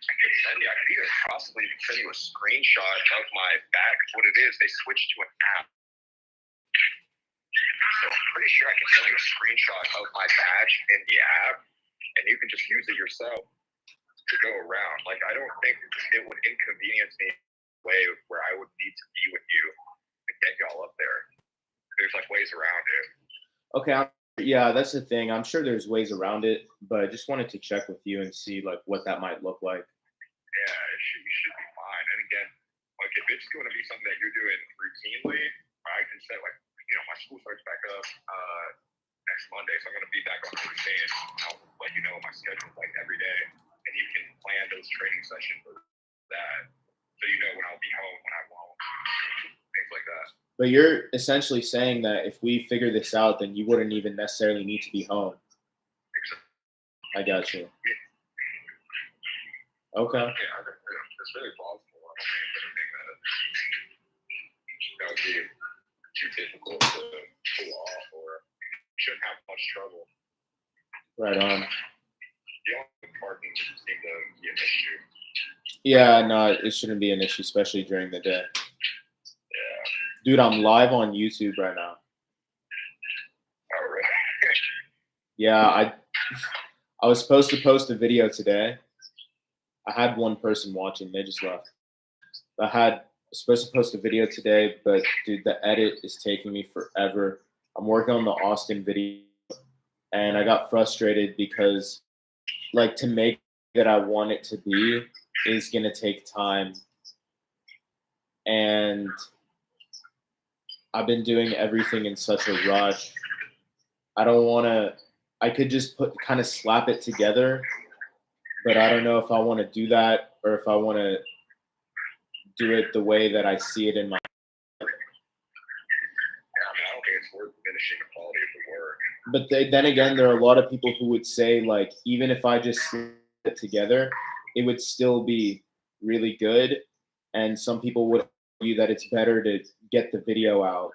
I could send you. I could even possibly send you a screenshot of my badge. What it is, they switched to an app. So I'm pretty sure I can send you a screenshot of my badge in the app, and you can just use it yourself to go around. Like, I don't think it would inconvenience me in a way where I would need to be with you to get y'all up there. There's like ways around it. Okay, yeah, that's the thing. I'm sure there's ways around it, but I just wanted to check with you and see like what that might look like. Yeah, you should be fine. And again, like if it's going to be something that you're doing routinely, I can set like my school starts back up next Monday, so I'm going to be back on the routine. I'll let you know my schedule like every day, and you can plan those training sessions for that, so you know when I'll be home, when I won't, things like that. But you're essentially saying that if we figure this out, then you wouldn't even necessarily need to be home. I got you. Okay. Yeah, it's really plausible. I don't think anything that would be too difficult to pull off, or you shouldn't have much trouble. Right on. The only parking doesn't seem to be an issue. Yeah, no, it shouldn't be an issue, especially during the day. Yeah. Dude, I'm live on YouTube right now. All right. Yeah, I was supposed to post a video today. I had one person watching, they just left. I was supposed to post a video today, but dude, the edit is taking me forever. I'm working on the Austin video, and I got frustrated because, like, to make that I want it to be is gonna take time, and I've been doing everything in such a rush. I don't want to. I could just kind of slap it together, but I don't know if I want to do that or if I want to do it the way that I see it in my. Yeah, I don't think it's worth diminishing the quality of the work. But then again, there are a lot of people who would say, like, even if I just slap it together, it would still be really good. And some people would argue that it's better to get the video out.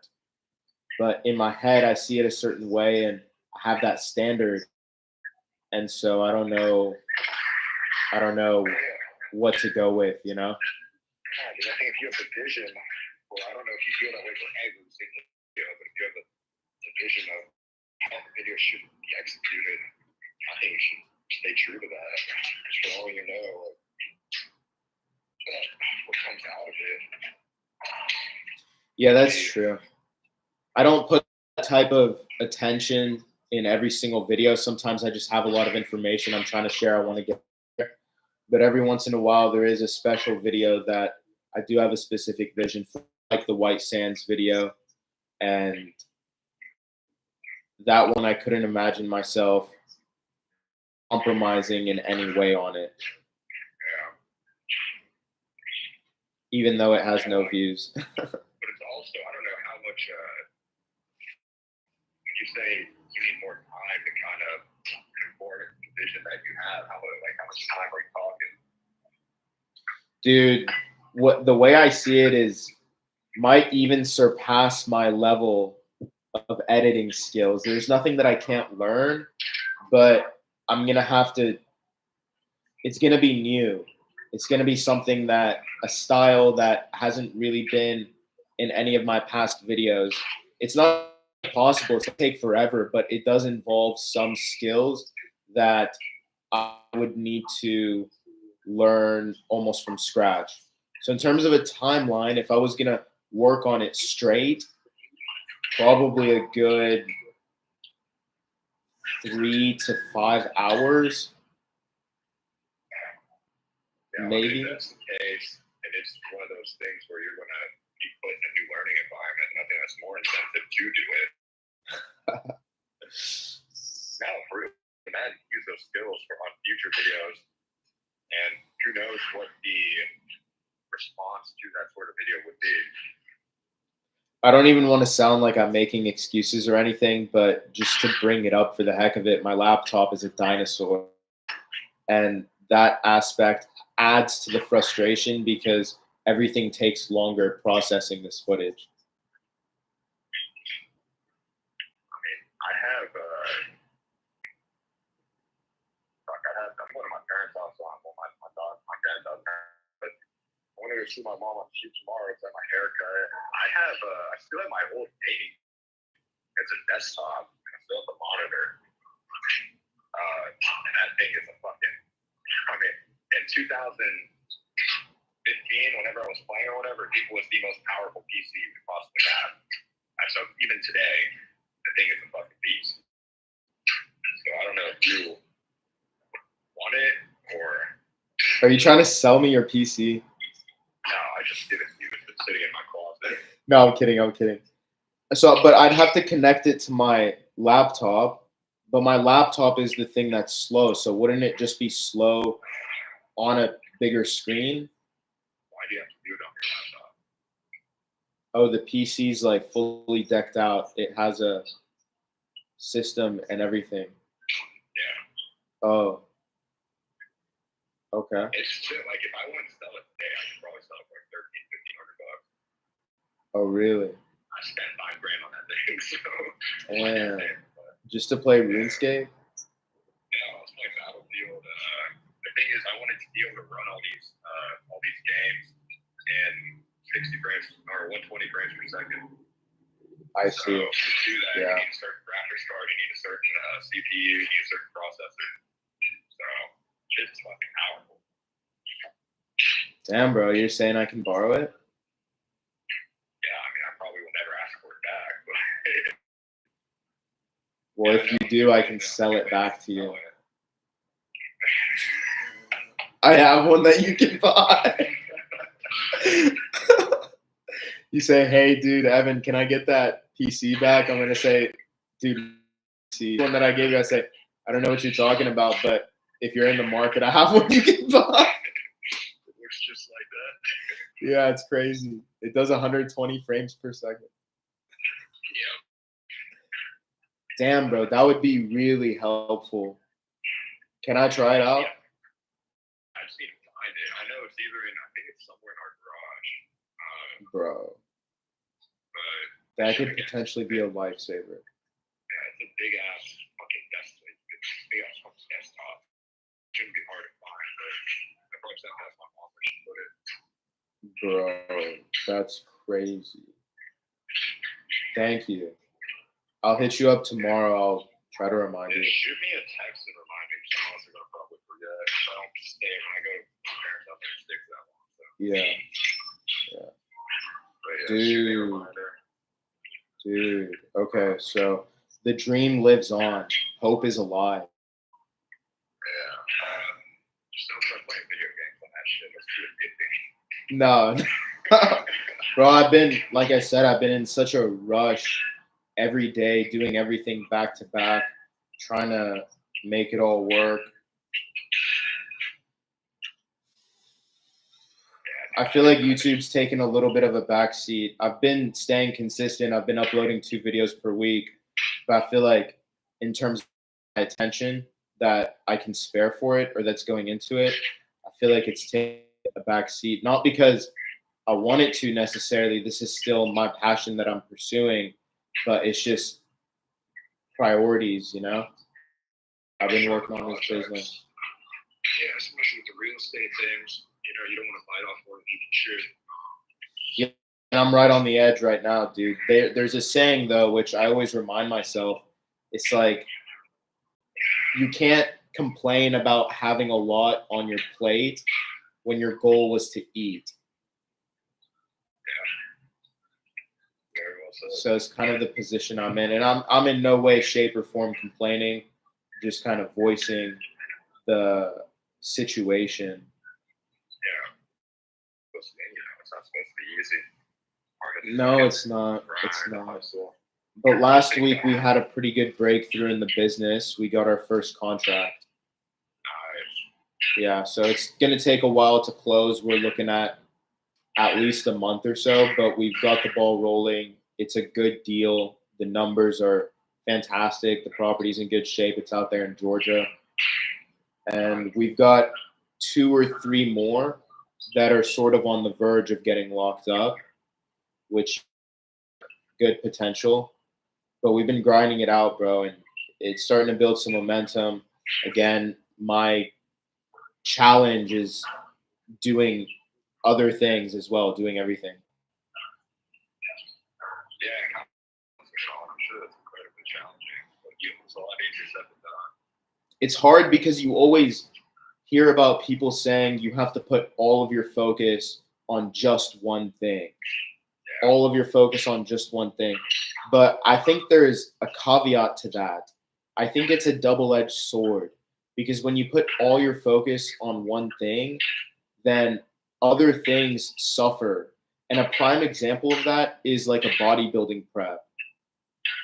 But in my head, I see it a certain way, and I have that standard, and so I don't know what to go with, you know. Yeah, because I think if you have the vision, well, I don't know if you feel that way for every single video, but if you have the vision of how the video should be executed, I think you should stay true to that. Because for all you know, what comes out of it. Yeah, that's true. I don't put that type of attention in every single video. Sometimes I just have a lot of information I'm trying to share. I want to get there. But every once in a while, there is a special video that I do have a specific vision for, like the White Sands video. And that one, I couldn't imagine myself compromising in any way on it. Yeah. Even though it has no views. But it's also, I don't know how much, when you say you need more time to kind of conform to the vision that you have, how much time are you talking? Dude, the way I see it is might even surpass my level of editing skills. There's nothing that I can't learn, but I'm gonna have to. It's gonna be new. It's gonna be something that a style that hasn't really been in any of my past videos. It's not possible. It's gonna take forever, but it does involve some skills that I would need to learn almost from scratch. So in terms of a timeline, if I was gonna work on it straight, probably a good 3 to 5 hours. Yeah, maybe. If that's the case, and it's one of those things where you're going to be put in a new learning environment, nothing that's more incentive to do it. Now, for man, use those skills on future videos, and who knows what the response to that sort of video would be. I don't even want to sound like I'm making excuses or anything, but just to bring it up for the heck of it, my laptop is a dinosaur. And that aspect adds to the frustration because everything takes longer processing this footage. I mean, I'm going to my parents' house, so my see my mom on shoot tomorrow. It's at my haircut. I still have my old dating. It's a desktop, and I still have the monitor. And that thing is a fucking. I mean, in 2015, whenever I was playing or whatever, it was the most powerful PC you could possibly have. And so even today, the thing is a fucking beast. So I don't know if you want it or. Are you trying to sell me your PC? No, I just didn't. It's been sitting in my closet. No, I'm kidding. So, but I'd have to connect it to my laptop. But my laptop is the thing that's slow. So wouldn't it just be slow on a bigger screen? Why do you have to do it on your laptop? Oh, the PC's like fully decked out. It has a system and everything. Yeah. Oh. Okay. It's still like if I wanted to sell it today, I could probably sell it for like $1,300-$1,500. Oh, really? I spent $5,000 on that thing, so. Yeah. Just to play RuneScape? Yeah, I was playing Battlefield. The thing is, I wanted to be able to run all these games in 60 frames or 120 frames per second. I So see. to do that, Yeah. you need a certain graphics card, you need a certain CPU, you need a certain processor. So shit's fucking powerful. Damn, bro, you're saying I can borrow it? Yeah, I mean, I probably will never ask for it back, but. Well, if you do, I can sell it back to you. I have one that you can buy. You say, hey, dude, Evan, can I get that PC back? I'm going to say, dude, PC. One that I gave you, I say, I don't know what you're talking about, but if you're in the market, I have one you can buy. It looks just like that. Yeah, it's crazy. It does 120 frames per second. Yeah. Damn, bro, that would be really helpful. Can I try it out? I just need to find it. I know it's either I think it's somewhere in our garage. Bro, But that could potentially be a lifesaver. yeah, it's a big ass fucking desktop. It's a big ass fucking desktop. Shouldn't be hard to find, but I probably said that's my mom where she put it. Bro, that's crazy. Thank you. I'll hit you up tomorrow. I'll try to remind you. Shoot me a text and remind me because I'm also gonna probably forget. So I don't stay when I go to my parents out there and stick that long. So. Yeah. But yeah, shoot me a Dude. reminder. Dude. Okay, so the dream lives on. Hope is alive. Yeah. Just don't start playing video games on that shit. That's too addicting. No. Bro, like I said, I've been in such a rush every day, doing everything back to back, trying to make it all work. I feel like YouTube's taken a little bit of a backseat. I've been staying consistent. I've been uploading 2 videos per week, but I feel like in terms of my attention that I can spare for it or that's going into it, I feel like it's taken a backseat. Not because I want it to necessarily. This is still my passion that I'm pursuing, but it's just priorities, you know? I've been working on this business. Yeah, especially with the real estate things. You know, you don't want to bite off more than you can chew. And I'm right on the edge right now, dude. There's a saying, though, which I always remind myself. It's like, you can't complain about having a lot on your plate when your goal was to eat. Very well said. So it's kind of the position I'm in. And I'm in no way, shape, or form complaining, just kind of voicing the situation. Yeah. It's not supposed to be easy. No, it's not. It's not. But last week we had a pretty good breakthrough in the business. We got our first contract. Nice. Yeah, so it's going to take a while to close. We're looking at least a month or so, but we've got the ball rolling. It's a good deal. The numbers are fantastic. The property's in good shape. It's out there in Georgia. And we've got 2 or 3 more that are sort of on the verge of getting locked up, which good potential. But we've been grinding it out, bro, and it's starting to build some momentum. Again, my challenge is doing other things as well, doing everything. Yeah, I'm sure that's incredibly challenging. But it's a lot easier said than done. It's hard because you always hear about people saying you have to put all of your focus on just one thing. Yeah. All of your focus on just one thing. But I think there's a caveat to that. I think it's a double-edged sword because when you put all your focus on one thing, then other things suffer. And a prime example of that is like a bodybuilding prep.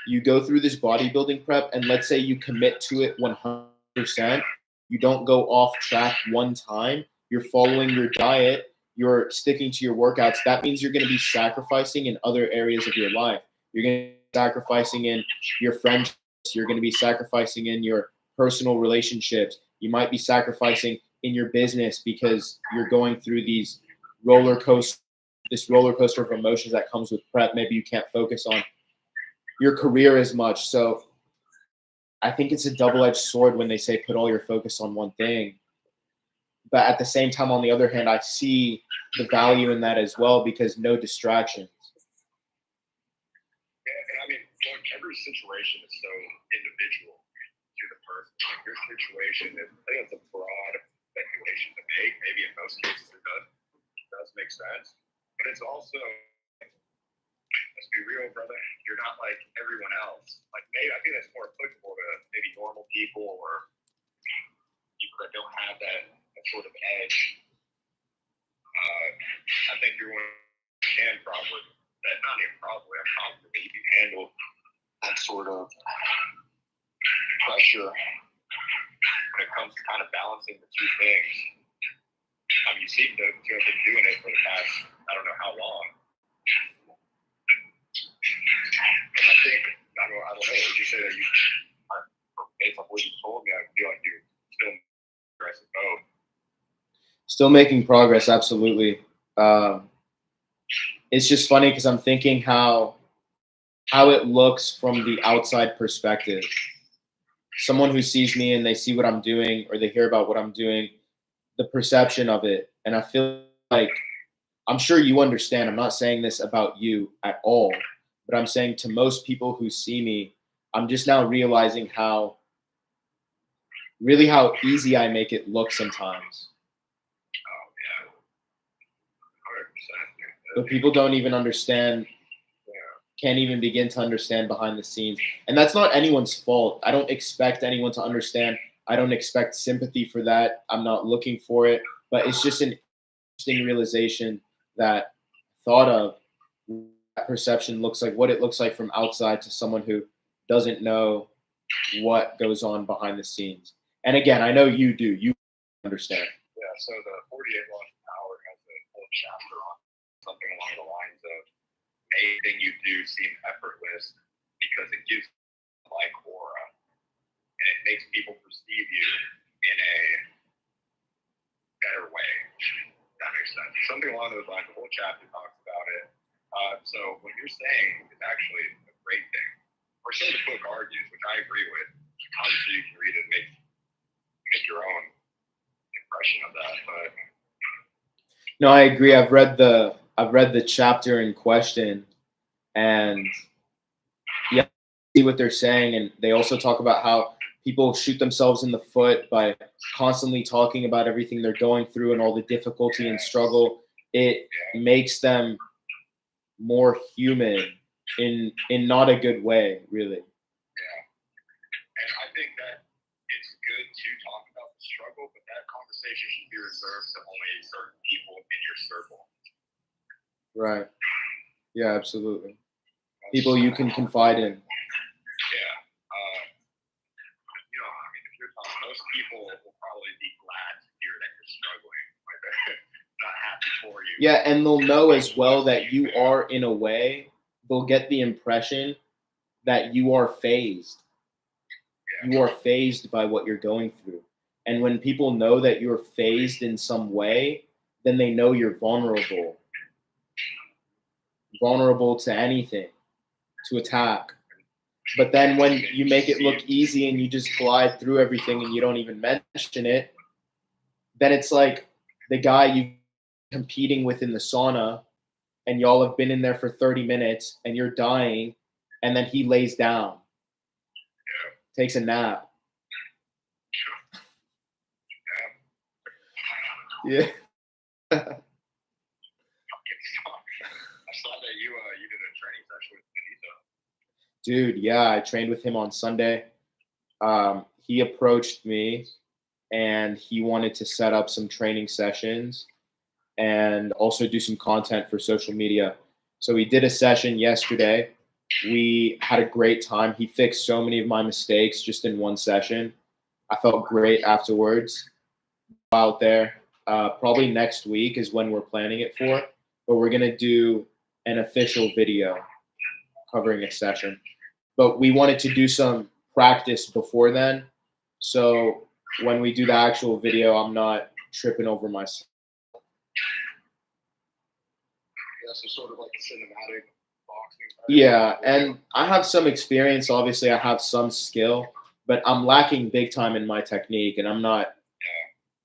You go through this bodybuilding prep, and let's say you commit to it 100%. You don't go off track one time. You're following your diet. You're sticking to your workouts. That means you're going to be sacrificing in other areas of your life. You're going to be sacrificing in your friendships. You're going to be sacrificing in your personal relationships. You might be sacrificing in your business because you're going through this roller coaster of emotions that comes with prep. Maybe you can't focus on your career as much. So I think it's a double-edged sword when they say put all your focus on one thing. But at the same time, on the other hand, I see the value in that as well because no distractions. Yeah, and I mean, look, every situation is so individual to the person. Like your situation is, I think it's a broad speculation to make. Maybe in most cases it does make sense. But it's also, let's be real, brother, you're not like everyone else. Like maybe I think that's more applicable to maybe normal people or people that don't have that sort of edge. I think you're one can probably that not even probably I'm confident that you can handle that sort of pressure when it comes to kind of balancing the two things. You seem to have been doing it for the past I don't know how long. And I think I don't know. Would you say that you based on what you told me, I feel like you're still aggressive both. Still making progress, absolutely. It's just funny because I'm thinking how it looks from the outside perspective. Someone who sees me and they see what I'm doing or they hear about what I'm doing, the perception of it. And I feel like I'm sure you understand. I'm not saying this about you at all, but I'm saying to most people who see me, I'm just now realizing how easy I make it look sometimes. But people don't even understand, can't even begin to understand behind the scenes. And that's not anyone's fault. I don't expect anyone to understand. I don't expect sympathy for that. I'm not looking for it. But it's just an interesting realization that thought of that perception looks like what it looks like from outside to someone who doesn't know what goes on behind the scenes. And again, I know you do. You understand. Yeah, so the 48 Laws of Power has a whole chapter on something along the lines of anything you do seem effortless because it gives you like aura and it makes people perceive you in a better way. That makes sense. Something along those lines. The whole chapter talks about it. So what you're saying is actually a great thing. Or so the book argues, which I agree with. Obviously, you can read it and make your own impression of that. But no, I agree. I've read the chapter in question, and yeah, I see what they're saying. And they also talk about how people shoot themselves in the foot by constantly talking about everything they're going through and all the difficulty and struggle. It makes them more human in not a good way, really. Yeah. And I think that it's good to talk about the struggle, but that conversation should be reserved to only certain people in your circle. Right. Yeah, absolutely. People you can confide in. Yeah. I mean, if you're talking, most people will probably be glad to hear that you're struggling. Like they're not happy for you. Yeah, and they'll know as well that you are, in a way, they'll get the impression that you are phased. Yeah. You are phased by what you're going through. And when people know that you're phased in some way, then they know you're vulnerable. Vulnerable to anything, to attack. But then when you make it look easy and you just glide through everything and you don't even mention it, then it's like the guy you competing within the sauna and y'all have been in there for 30 minutes and you're dying, and then he lays down, takes a nap. Yeah. I saw that you did a training session with Benito. Dude, yeah, I trained with him on Sunday. He approached me and he wanted to set up some training sessions and also do some content for social media. So we did a session yesterday. We had a great time. He fixed so many of my mistakes just in one session. I felt great afterwards. Out there, probably next week is when we're planning it for, but we're gonna do an official video covering a session. But we wanted to do some practice before then, so when we do the actual video, I'm not tripping over myself. Yeah, so sort of like a cinematic boxing. Yeah, and I have some experience. Obviously, I have some skill, but I'm lacking big time in my technique, and I'm not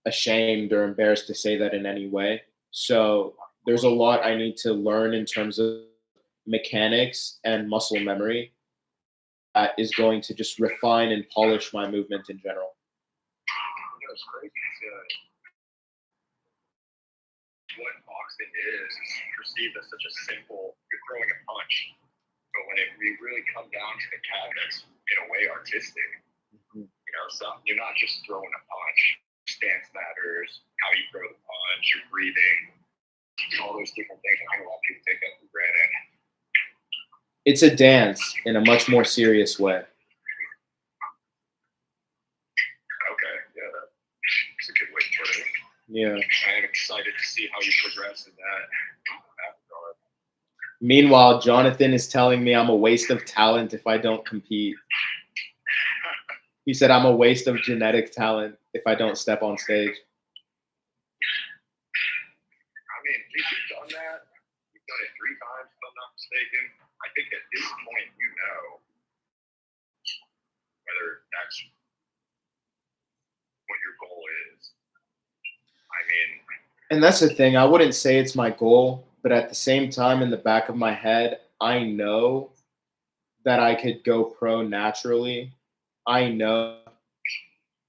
ashamed or embarrassed to say that in any way. So there's a lot I need to learn in terms of mechanics and muscle memory that is going to just refine and polish my movement in general. It's crazy what boxing is perceived as such a simple, you're throwing a punch. But when we really come down to the cabinets, in a way, artistic, you're not just throwing a punch. Stance matters, how you throw the punch, your breathing, all those different things. I think a lot of people take that for granted. It's a dance in a much more serious way. Okay, yeah, that's a good way to put it. Yeah. I am excited to see how you progress in that regard. Meanwhile, Jonathan is telling me I'm a waste of talent if I don't compete. He said I'm a waste of genetic talent if I don't step on stage. I mean, you've done that. You've done it 3 times, if I'm not mistaken. I think at this point, whether that's what your goal is. I mean, and that's the thing. I wouldn't say it's my goal, but at the same time, in the back of my head, I know that I could go pro naturally. I know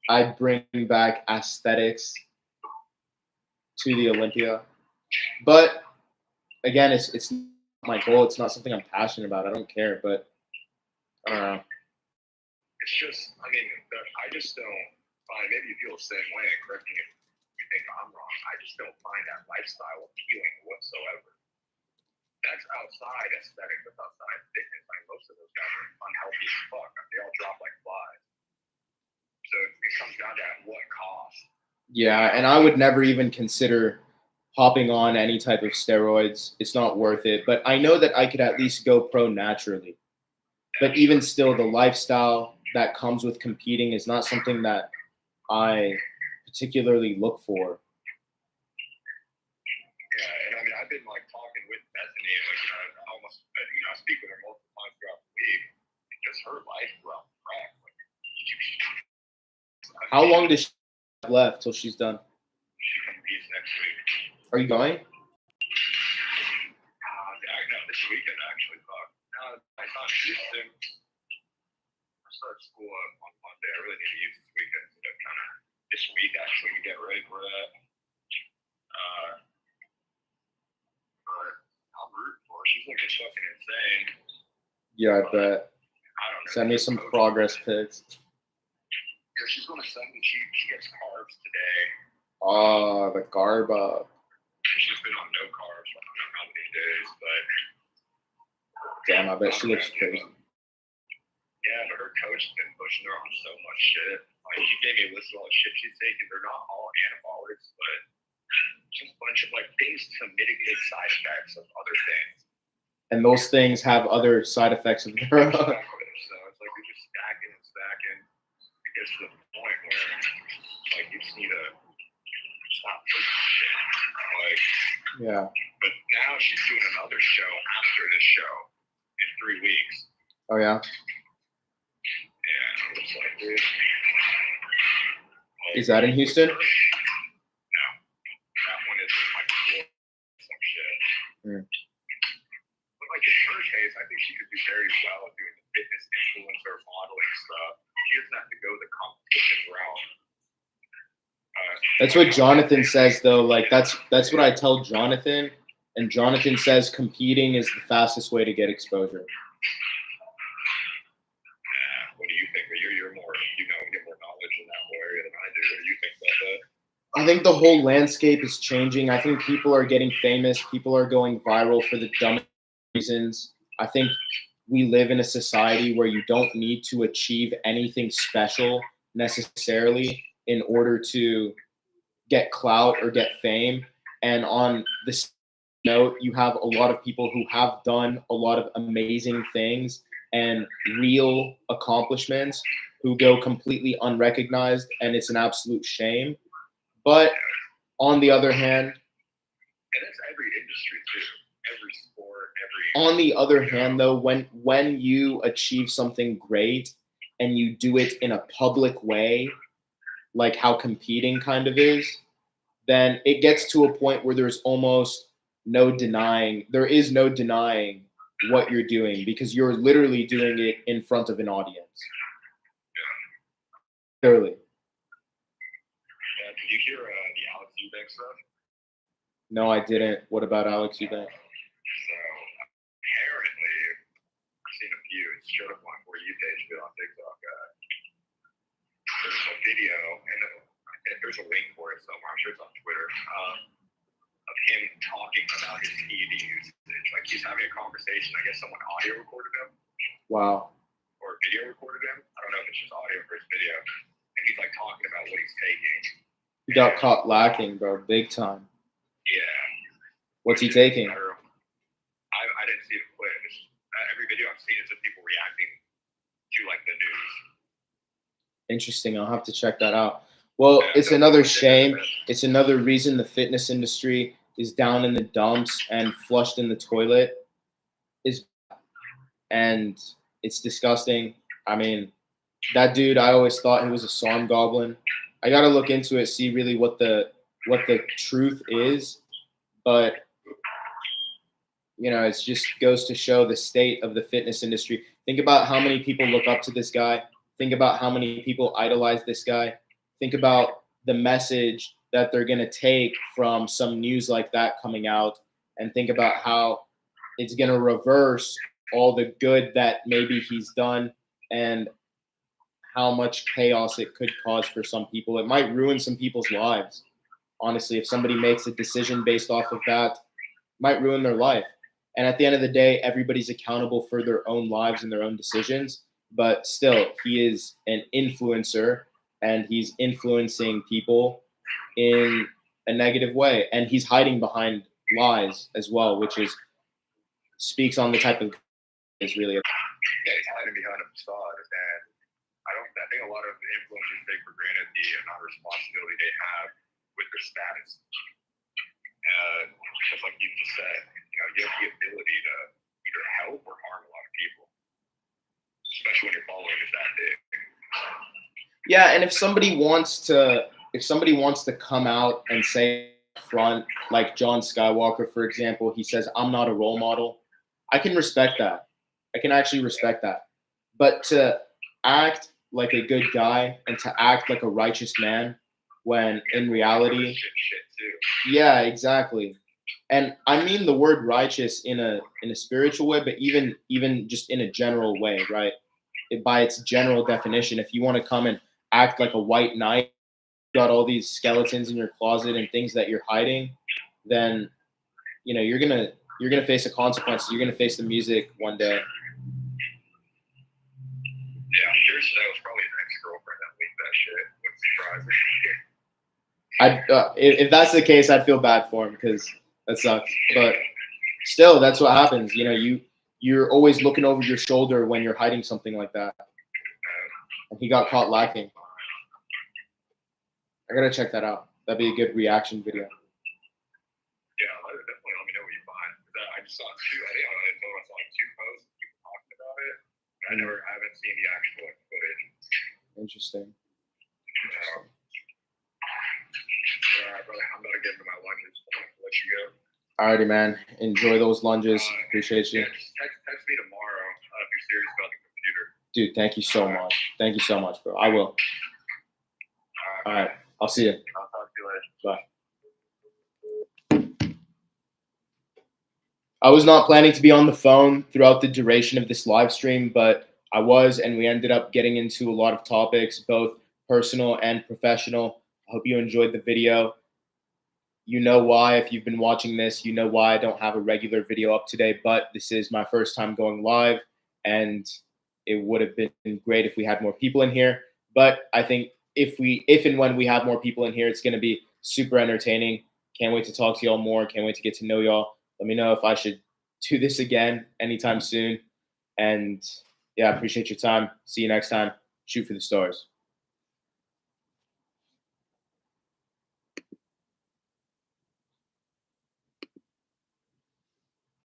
I'd bring back aesthetics to the Olympia. But again, it's not my goal. It's not something I'm passionate about. I don't care, but I don't know. It's just, I mean, I just don't find, maybe you feel the same way, correct me if you think I'm wrong, I just don't find that lifestyle appealing whatsoever. That's outside aesthetic, that's outside fitness. Like most of those guys are unhealthy as fuck. They all drop like flies. So it comes down to at what cost. Yeah, and I would never even consider hopping on any type of steroids. It's not worth it. But I know that I could at least go pro naturally. But even still, the lifestyle that comes with competing is not something that I particularly look for. Yeah, and I mean, I've been like talking with Bethany, and like, I almost, I speak with her multiple times throughout the week because her life throughout the track. How long does she have left till she's done? She competes next week. Are you going? No, this weekend actually. I thought Houston. I start school on Monday. I really need to use this weekend to kind of this week actually to get ready for that. But I'm rooting for her. She's looking fucking insane. Yeah, I bet. I don't know. Send me some progress pics. Yeah, she's gonna send me. She gets carbs today. Oh, the carb up. She's been on no carbs for I don't know how many days, but damn, I bet she looks crazy. Yeah, but her coach has been pushing her on so much shit. Like she gave me a list of all the shit she's taking. They're not all anabolics, but just a bunch of like things to mitigate side effects of other things. And those things have other side effects of their own. So it's like you're just stacking and stacking. It gets to the point where like you just need to stop taking shit. Like yeah. But now she's doing another show after this show in 3 weeks. Oh yeah. Yeah, I'm just like, dude. Is that in Houston? No, that one is in like Florida. Mm. But like in her case, I think she could do very well doing the fitness influencer modeling stuff. She doesn't have to go the competition route. That's what Jonathan says, though. Like that's what I tell Jonathan, and Jonathan says competing is the fastest way to get exposure. What do you think? You're more, you get more knowledge in that whole area than I do. What do you think about that? I think the whole landscape is changing. I think people are getting famous. People are going viral for the dumbest reasons. I think we live in a society where you don't need to achieve anything special necessarily in order to get clout or get fame. And on this note, you have a lot of people who have done a lot of amazing things and real accomplishments who go completely unrecognized, and it's an absolute shame. But on the other hand, and that's every industry too, every sport, on the other hand, though, when you achieve something great and you do it in a public way, like how competing kind of is, then it gets to a point where there's almost no denying. There is no denying what you're doing because you're literally doing it in front of an audience. Literally. Did you hear the Alex Eubank stuff? No, I didn't. What about Alex Eubank? So apparently, I've seen a few. It showed up on For You page, but on TikTok. There's a video, and there's a link for it somewhere. I'm sure it's on Twitter. Of him talking about his TV usage. Like he's having a conversation. I guess someone audio recorded him. Wow. Or video recorded him. I don't know if it's just audio or it's video. And he's like talking about what he's taking. He got caught lacking, bro, big time. Yeah. What's he taking? I didn't see the clip. Every video I've seen is just people reacting to like the news. Interesting. I'll have to check that out. Well, it's another shame. It's another reason the fitness industry is down in the dumps and flushed in the toilet. And it's disgusting. I mean, that dude, I always thought he was a SARM goblin. I got to look into it, see really what the truth is. But, it just goes to show the state of the fitness industry. Think about how many people look up to this guy. Think about how many people idolize this guy. Think about the message that they're going to take from some news like that coming out. And think about how it's going to reverse all the good that maybe he's done and how much chaos it could cause for some people. It might ruin some people's lives. Honestly, if somebody makes a decision based off of that, it might ruin their life. And at the end of the day, everybody's accountable for their own lives and their own decisions. But still, he is an influencer and he's influencing people in a negative way. And he's hiding behind lies as well, which speaks on the type of is really. Yeah, he's hiding behind a facade, and I think a lot of influencers take for granted the amount of responsibility they have with their status. Just like you just said, you have the ability to either help or harm a lot of people, especially when your following is that big. Yeah, and if somebody wants to come out and say front, like John Skywalker, for example, he says, "I'm not a role model." I can respect that. I can actually respect that. But to act like a good guy and to act like a righteous man when in reality, yeah, exactly. And I mean the word righteous in a spiritual way, but even just in a general way, right? By its general definition, if you want to come and act like a white knight, got all these skeletons in your closet and things that you're hiding, then you're gonna face the consequences. You're gonna face the music one day. Yeah, I'm sure that was probably an ex-girlfriend that leaked that shit. Wouldn't surprise me. If that's the case, I'd feel bad for him because that sucks. But still, that's what happens. You're always looking over your shoulder when you're hiding something like that. And he got caught lacking. I gotta check that out. That'd be a good reaction video. Yeah, definitely let me know what you find. I just saw two. I saw two posts of people talking about it. I haven't seen the actual footage. Interesting. All right, brother. I'm about to get into my lunches. I'll let you go. Alrighty, man. Enjoy those lunges. Appreciate you. Yeah, just text me tomorrow if you're serious about the computer. Dude, thank you so much. Thank you so much, bro. I will. All right. I'll see you. I'll talk to you later. Bye. I was not planning to be on the phone throughout the duration of this live stream, but I was, and we ended up getting into a lot of topics, both personal and professional. I hope you enjoyed the video. You know why, if you've been watching this, you know why I don't have a regular video up today, but this is my first time going live, and it would have been great if we had more people in here. But I think if and when we have more people in here, it's going to be super entertaining. Can't wait to talk to y'all more. Can't wait to get to know y'all. Let me know if I should do this again anytime soon. And yeah, appreciate your time. See you next time. Shoot for the stars.